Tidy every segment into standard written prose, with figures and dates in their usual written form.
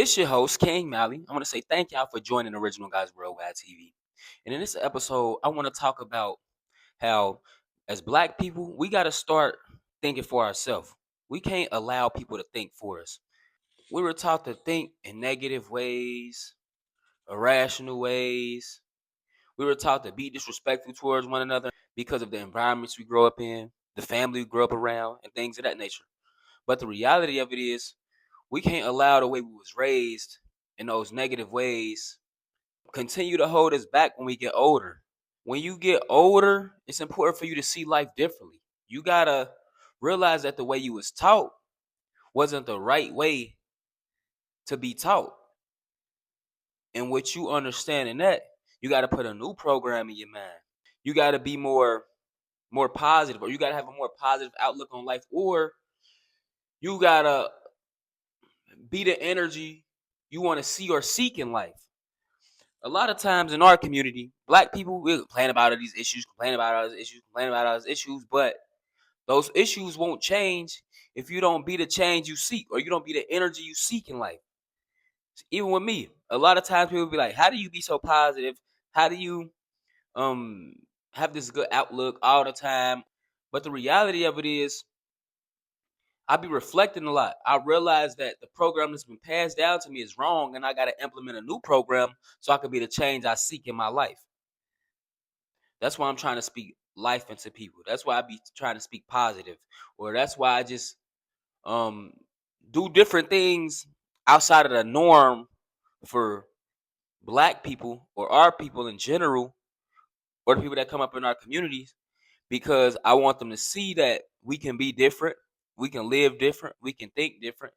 It's your host, Kingmaly. I want to say thank y'all for joining Original Guys Worldwide TV. And in this episode, I want to talk about how, as black people, we got to start thinking for ourselves. We can't allow people to think for us. We were taught to think in negative ways, irrational ways. We were taught to be disrespectful towards one another because of the environments we grow up in, the family we grow up around, and things of that nature. But the reality of it is, we can't allow the way we was raised in those negative ways continue to hold us back when we get older. When you get older, it's important for you to see life differently. You gotta realize that the way you was taught wasn't the right way to be taught. And what you understand in that, you gotta put a new program in your mind. You gotta be more positive, or you gotta have a more positive outlook on life, or you gotta be the energy you want to see or seek in life. A lot of times in our community, black people will complain about all these issues, but those issues won't change if you don't be the change you seek, or you don't be the energy you seek in life. Even with me, a lot of times people be like, how do you be so positive? How do you um have this good outlook all the time? But the reality of it is, I be reflecting a lot. I realize that the program that's been passed down to me is wrong, and I got to implement a new program so I can be the change I seek in my life. That's why I'm trying to speak life into people. That's why I be trying to speak positive, or that's why I just um do different things outside of the norm for black people or our people in general, or the people that come up in our communities, because I want them to see that we can be different, we can live different, we can think different,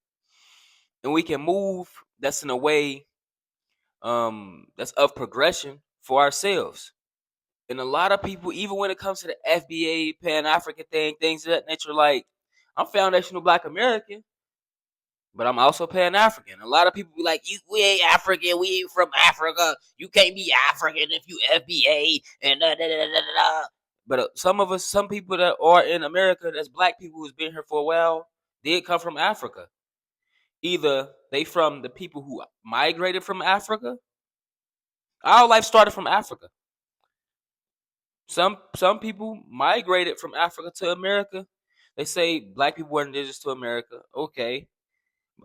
and we can move that's in a way that's of progression for ourselves. And a lot of people, even when it comes to the FBA, Pan African things of that nature, like, I'm foundational Black American, but I'm also Pan African. A lot of people be like, we ain't African, we ain't from Africa. You can't be African if you FBA and da da da da da. But some people that are in America, that's black people who's been here for a while, did come from Africa. Either they from the people who migrated from Africa. Our life started from Africa. Some people migrated from Africa to America. They say black people were indigenous to America. Okay.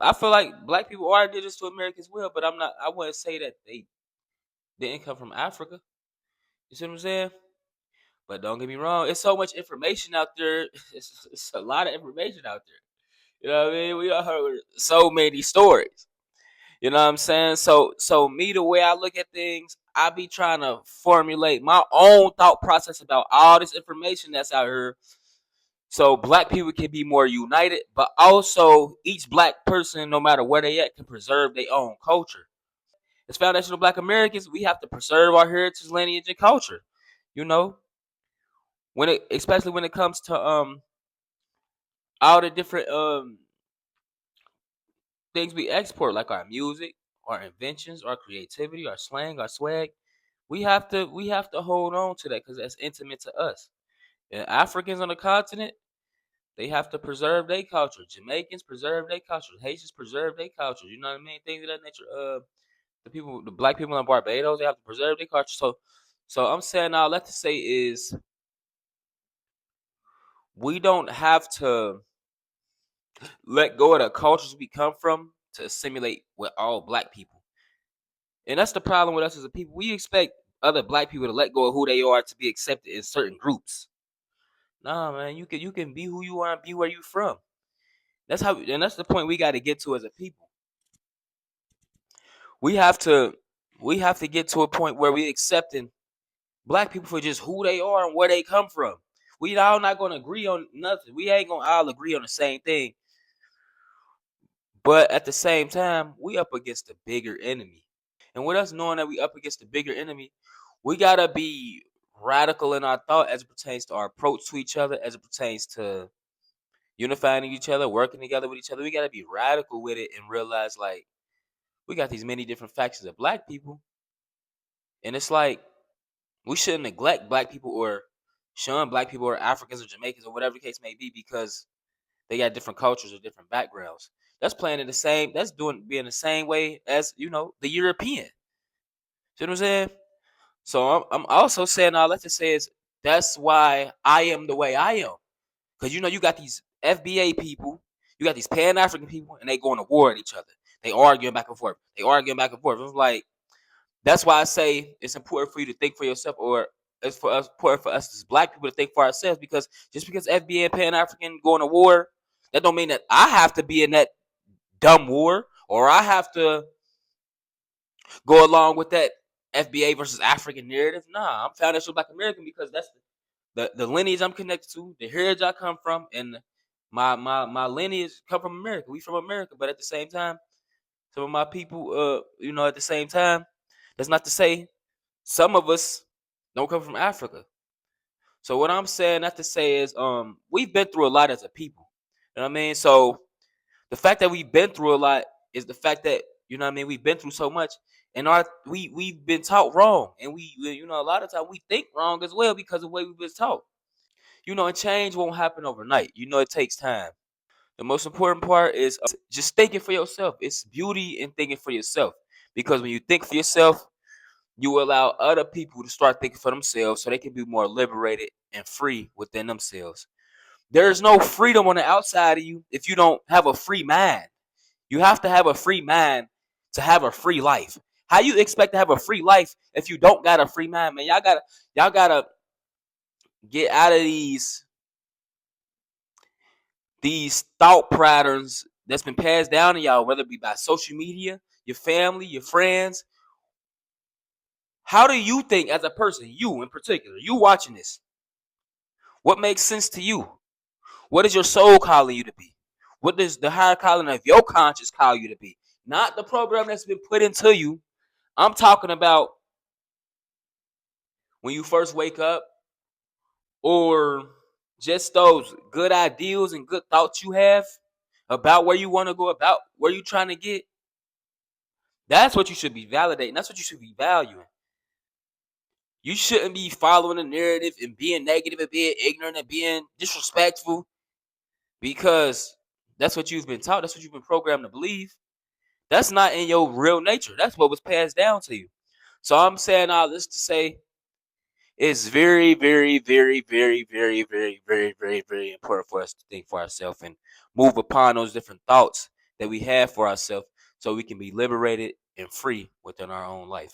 I feel like black people are indigenous to America as well, but I wouldn't say that they didn't come from Africa. You see what I'm saying? But don't get me wrong, it's so much information out there. It's a lot of information out there. You know what I mean? We all heard so many stories. You know what I'm saying? So me, the way I look at things, I be trying to formulate my own thought process about all this information that's out here, so black people can be more united, but also each black person, no matter where they at, can preserve their own culture. As foundational Black Americans, we have to preserve our heritage, lineage, and culture. You know, especially when it comes to all the different things we export, like our music, our inventions, our creativity, our slang, our swag. We have to hold on to that because that's intimate to us. And Africans on the continent, they have to preserve their culture. Jamaicans preserve their culture. Haitians preserve their culture. You know what I mean? Things of that nature. The black people in Barbados, they have to preserve their culture. So I'm saying all that to say is, we don't have to let go of the cultures we come from to assimilate with all black people. And that's the problem with us as a people. We expect other black people to let go of who they are to be accepted in certain groups. Nah, man, you can be who you are and be where you from. That's the point we got to get to as a people. We have to we have to get to a point where we accepting black people for just who they are and where they come from. We all not gonna agree on nothing. We ain't gonna all agree on the same thing. But at the same time, we up against a bigger enemy. And with us knowing that we up against the bigger enemy, we gotta be radical in our thought as it pertains to our approach to each other, as it pertains to unifying each other, working together with each other. We gotta be radical with it and realize, like, we got these many different factions of black people. And it's like, we shouldn't neglect black people or shun black people or Africans or Jamaicans or whatever the case may be, because they got different cultures or different backgrounds. That's playing in the same. That's doing being the same way as the European. See what I'm saying? So I'm also saying all that to say is that's why I am the way I am. Because you got these FBA people, you got these Pan African people, and they going to war at each other. They arguing back and forth. They arguing back and forth. It's like that's why I say it's important for you to think for yourself, or it's for us important for us as Black people to think for ourselves. Because just because FBA and Pan African going to war, that don't mean that I have to be in that dumb war, or I have to go along with that FBA versus African narrative. Nah, I'm foundational Black American because that's the lineage I'm connected to, the heritage I come from, and my lineage come from America. We from America, but at the same time, some of my people, at the same time, that's not to say some of us don't come from Africa. So what I'm saying, not to say is, we've been through a lot as a people. You know what I mean? So the fact that we've been through a lot is the fact that we've been through so much, and we've been taught wrong, and a lot of times we think wrong as well because of the way we've been taught. And change won't happen overnight. It takes time. The most important part is just thinking for yourself. It's beauty in thinking for yourself, because when you think for yourself, you allow other people to start thinking for themselves, so they can be more liberated and free within themselves. There's no freedom on the outside of you if you don't have a free mind. You have to have a free mind to have a free life. How you expect to have a free life if you don't got a free mind, man? Y'all gotta get out of these thought patterns that's been passed down to y'all, whether it be by social media, your family, your friends. How do you think as a person, you in particular, you watching this? What makes sense to you? What is your soul calling you to be? What does the higher calling of your conscience call you to be? Not the program that's been put into you. I'm talking about when you first wake up, or just those good ideals and good thoughts you have about where you want to go, about where you're trying to get. That's what you should be validating. That's what you should be valuing. You shouldn't be following the narrative and being negative and being ignorant and being disrespectful, because that's what you've been taught. That's what you've been programmed to believe. That's not in your real nature. That's what was passed down to you. So I'm saying all this to say it's very, very, very, very, very, very, very, very, very important for us to think for ourselves and move upon those different thoughts that we have for ourselves, so we can be liberated and free within our own life.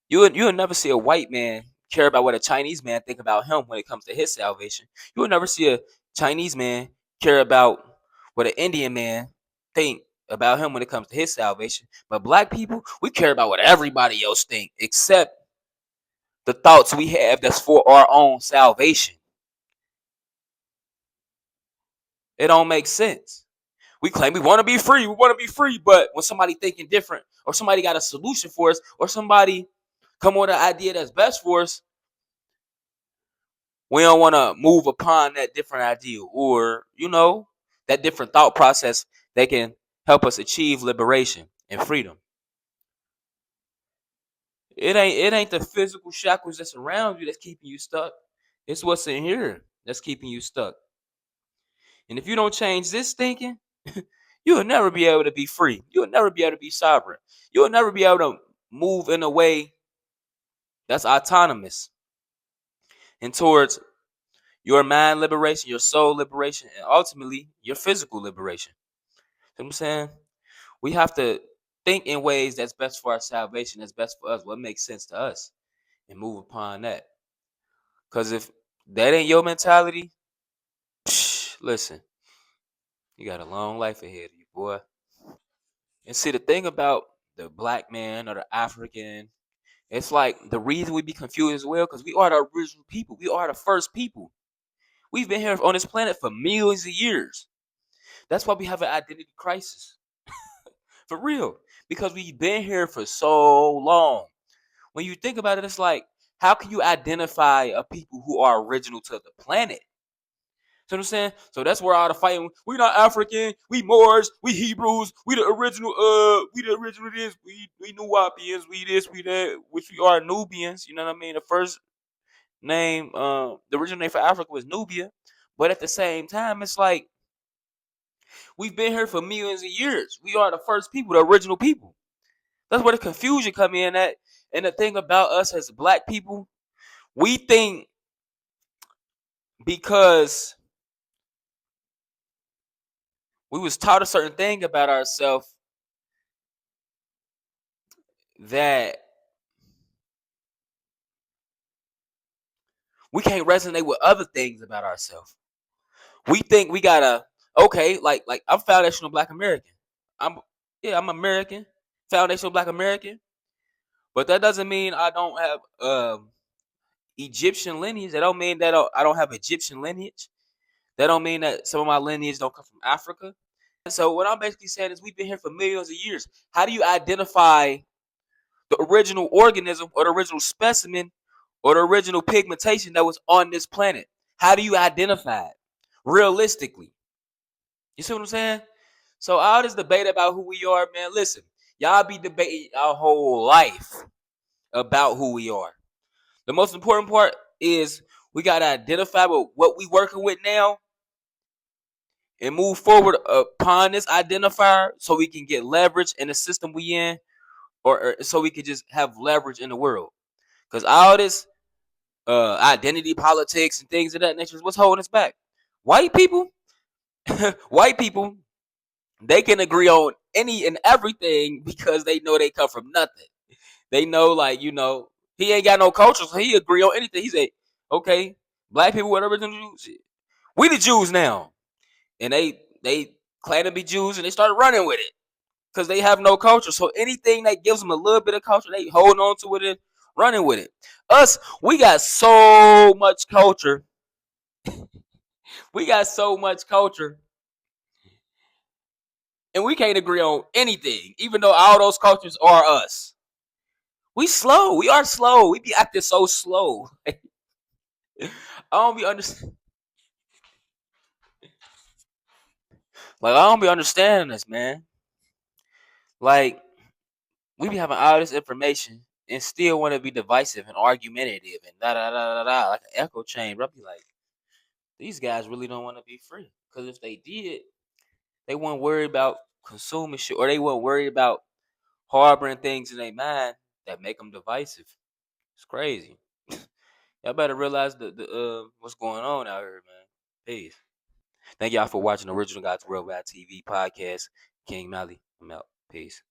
You would never see a white man care about what a Chinese man think about him when it comes to his salvation. You would never see a Chinese man care about what an Indian man think about him when it comes to his salvation. But Black people, we care about what everybody else think, except the thoughts we have that's for our own salvation. It don't make sense. We claim we want to be free. We want to be free, but when somebody thinking different, or somebody got a solution for us, or somebody come with an idea that's best for us, we don't want to move upon that different idea, or that different thought process that can help us achieve liberation and freedom. It ain't the physical shackles that's around you that's keeping you stuck. It's what's in here that's keeping you stuck. And if you don't change this thinking, you will never be able to be free. You will never be able to be sovereign. You will never be able to move in a way that's autonomous and towards your mind liberation, your soul liberation, and ultimately your physical liberation. You know what I'm saying? We have to think in ways that's best for our salvation, that's best for us, what makes sense to us, and move upon that. Because if that ain't your mentality, listen, you got a long life ahead of you, boy. And see, the thing about the Black man or the African, it's like the reason we be confused as well, because we are the original people. We are the first people. We've been here on this planet for millions of years. That's why we have an identity crisis. For real. Because we've been here for so long. When you think about it, it's like, how can you identify a people who are original to the planet? You know what I'm saying? So that's where all the fighting. We not African, we Moors, we Hebrews, we the original this, we Nuwapians, we this, we that, which we are Nubians, you know what I mean? The first name, the original name for Africa was Nubia. But at the same time, it's like We've been here for millions of years. We are the first people, the original people. That's where the confusion come in at. And the thing about us as black people, we think because we was taught a certain thing about ourselves that we can't resonate with other things about ourselves. We think we gotta like I'm foundational Black American. I'm American, foundational Black American, but that doesn't mean I don't have Egyptian lineage. That don't mean that I don't have Egyptian lineage. That don't mean that some of my lineage don't come from Africa. So what I'm basically saying is we've been here for millions of years. How do you identify the original organism or the original specimen or the original pigmentation that was on this planet? How do you identify it realistically? You see what I'm saying? So all this debate about who we are, man, listen, y'all be debating our whole life about who we are. The most important part is we gotta identify what we working with now and move forward upon this identifier so we can get leverage in the system we in, or so we can just have leverage in the world. Because all this identity politics and things of that nature is what's holding us back. White people, white people, they can agree on any and everything because they know they come from nothing. They know, like, he ain't got no culture, so he agree on anything. He say, okay, black people were the original Jews. We the Jews now. And they claim to be Jews and they start running with it because they have no culture. So anything that gives them a little bit of culture, they hold on to it and running with it. Us, we got so much culture. We got so much culture, and we can't agree on anything, even though all those cultures are us. We slow. We are slow. We be acting so slow. I don't be understand. Like, I don't be understanding this, man. Like, we be having all this information and still want to be divisive and argumentative and da da da da da, like an echo chamber. I be like, these guys really don't want to be free. Because if they did, they wouldn't worry about consuming shit, or they wouldn't worry about harboring things in their mind that make them divisive. It's crazy. Y'all better realize the what's going on out here, man. Peace. Thank y'all for watching the Original Guys Worldwide TV podcast. Kingmaly, I'm out. Peace.